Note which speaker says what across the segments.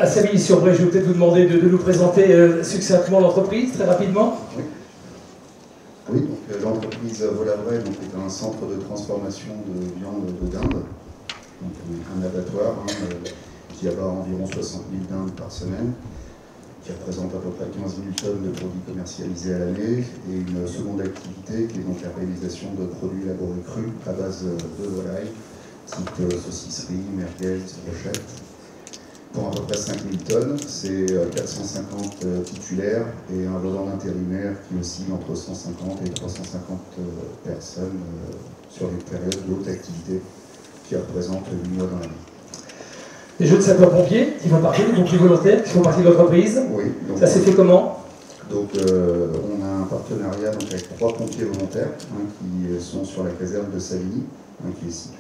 Speaker 1: À Savigny-sur-Bray, je vais peut-être vous demander de nous présenter succinctement l'entreprise, très rapidement.
Speaker 2: Oui, oui, donc l'entreprise Volabray est un centre de transformation de viande de dinde, donc un abattoir qui abat environ 60 000 dindes par semaine, qui représente à peu près 15 000 tonnes de produits commercialisés à l'année, et une seconde activité qui est donc la réalisation de produits élaborés crus à base de volaille, type saucisserie, merguez, brochettes, pour à peu près 5 000 tonnes. C'est 450 titulaires et un volant d'intérimaire qui oscille entre 150 et 350 personnes sur des périodes de haute activité qui représentent 8 mois dans l'année.
Speaker 1: Les jeunes sapeurs-pompiers qui font partie, les pompiers volontaires qui font partie de l'entreprise.
Speaker 2: Oui. Donc,
Speaker 1: ça s'est fait comment?
Speaker 2: Donc on a un partenariat donc, avec 3 pompiers volontaires qui sont sur la caserne de Savigny, qui est située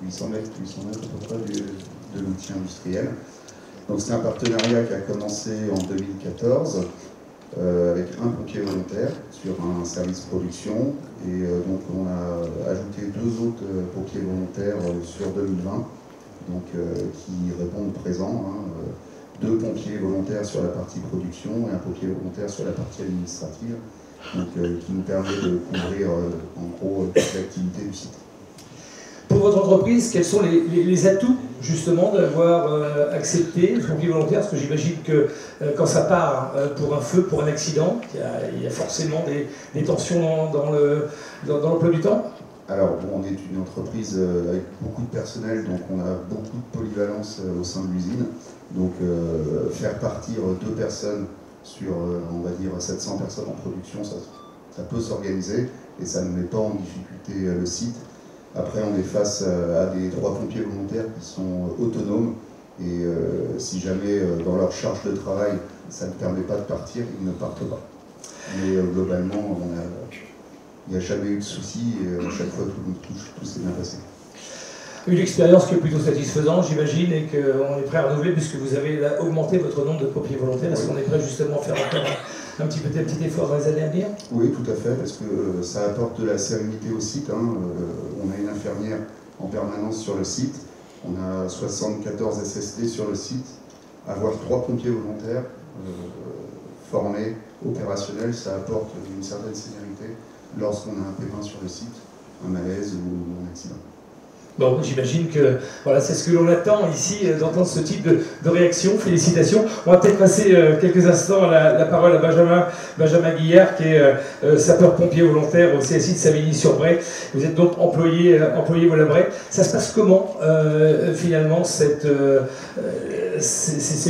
Speaker 2: 800 mètres à peu près de l'outil industriel. Donc c'est un partenariat qui a commencé en 2014 avec un pompier volontaire sur un service production, et donc on a ajouté 2 autres pompiers volontaires sur 2020, donc qui répondent présent. 2 pompiers volontaires sur la partie production et un pompier volontaire sur la partie administrative, donc, qui nous permet de couvrir en gros toute l'activité du site.
Speaker 1: Pour votre entreprise, quels sont les atouts justement d'avoir accepté le pompier volontaire? Parce que j'imagine que quand ça part pour un feu, pour un accident, il y a forcément des tensions dans l'emploi du temps.
Speaker 2: Alors, bon, on est une entreprise avec beaucoup de personnel, donc on a beaucoup de polyvalence au sein de l'usine. Donc, faire partir 2 personnes sur, on va dire, 700 personnes en production, ça peut s'organiser et ça ne met pas en difficulté le site. Après, on est face à des 3 pompiers volontaires qui sont autonomes et si jamais dans leur charge de travail, ça ne permet pas de partir, ils ne partent pas. Mais globalement, il n'y a jamais eu de soucis et à chaque fois tout s'est bien passé.
Speaker 1: Une expérience qui est plutôt satisfaisante, j'imagine, et qu'on est prêt à renouveler puisque vous avez augmenté votre nombre de pompiers volontaires. Est-ce qu'on est prêt justement à faire encore un petit effort dans les années à venir?
Speaker 2: Oui, tout à fait, parce que ça apporte de la sérénité au site. On a une infirmière en permanence sur le site, on a 74 SST sur le site. Avoir 3 pompiers volontaires formés, opérationnels, ça apporte une certaine sécurité lorsqu'on a un pépin sur le site, un malaise ou un accident.
Speaker 1: Bon, j'imagine que voilà, c'est ce que l'on attend ici, d'entendre ce type de réaction. Félicitations. On va peut-être passer quelques instants la parole à Benjamin Guillard, qui est sapeur-pompier volontaire au CSI de Savigny-sur-Bray. Vous êtes donc employé Volabray. Ça se passe comment, finalement, ces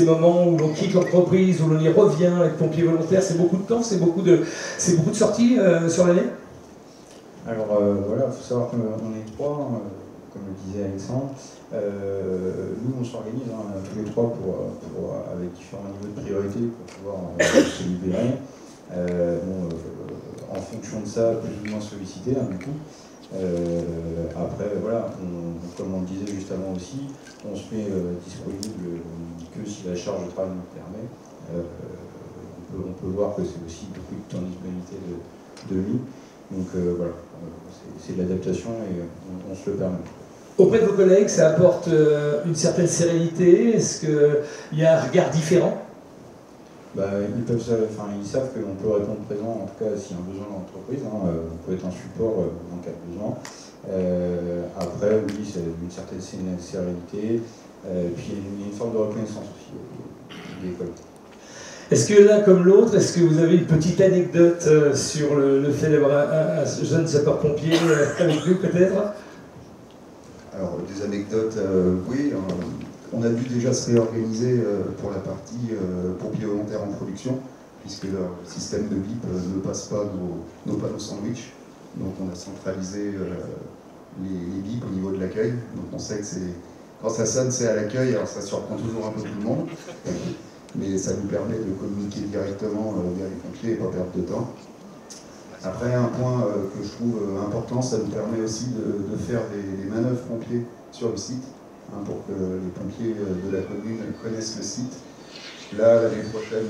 Speaker 1: moments où l'on quitte l'entreprise, où l'on y revient, être pompier volontaire? C'est beaucoup de temps, c'est beaucoup de sorties sur l'année?
Speaker 3: Alors voilà, il faut savoir qu'on est 3. Comme le disait Alexandre, nous on s'organise tous les 3 avec différents niveaux de priorité pour pouvoir se libérer. En fonction de ça, plus ou moins sollicité du coup. Après, voilà, comme on le disait juste avant aussi, on se met disponible que si la charge de travail nous le permet. On peut voir que c'est aussi beaucoup de temps de disponibilité de nuit. Donc voilà, c'est de l'adaptation et on se le permet.
Speaker 1: Auprès de vos collègues, ça apporte une certaine sérénité? Est-ce qu'il y a un regard différent?
Speaker 3: Ils savent que l'on peut répondre présent, en tout cas s'il y a un besoin dans l'entreprise. On peut être un support en cas de besoin. Après, oui, c'est une certaine sérénité. Puis il y a une forme de reconnaissance aussi des collègues.
Speaker 1: Est-ce que l'un comme l'autre, est-ce que vous avez une petite anecdote sur le fait d'avoir un jeune sapeur-pompier avec vous peut-être?
Speaker 2: Alors, des anecdotes, oui. On a dû déjà se réorganiser pour la partie pompiers volontaires en production, puisque leur système de bip ne passe pas nos panneaux sandwich. Donc on a centralisé les bips au niveau de l'accueil. Donc on sait que quand ça sonne, c'est à l'accueil, alors ça surprend toujours un peu tout le monde. Mais ça nous permet de communiquer directement via les pompiers et pas perdre de temps. Après, un point que je trouve important, ça nous permet aussi de faire des manœuvres pompiers sur le site, pour que les pompiers de la commune connaissent le site. Là, l'année prochaine,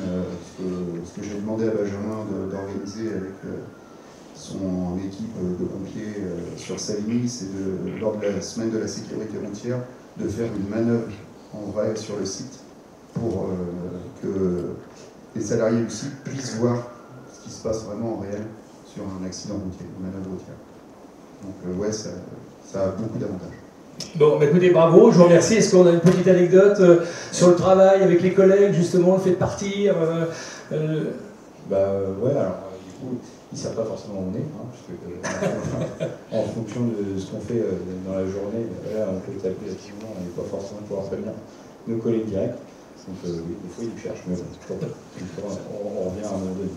Speaker 2: ce que j'ai demandé à Benjamin d'organiser avec son équipe de pompiers sur Savigny, c'est lors de la semaine de la sécurité routière, de faire une manœuvre en vrai sur le site, pour que les salariés aussi puissent voir ce qui se passe vraiment en réel sur un accident routier, une manœuvre routière. Donc ouais, ça a beaucoup d'avantages.
Speaker 1: Bon, bah écoutez, bravo, je vous remercie. Est-ce qu'on a une petite anecdote sur le travail avec les collègues, justement, le fait de partir
Speaker 3: Ouais, alors du coup, ils ne savent pas forcément où on est, hein, puisque en fonction de ce qu'on fait dans la journée, là, on peut taper activement, on n'est pas forcément pouvoir prévenir nos collègues directs. Donc oui, des fois ils nous cherchent, mais bon, on revient à un moment donné.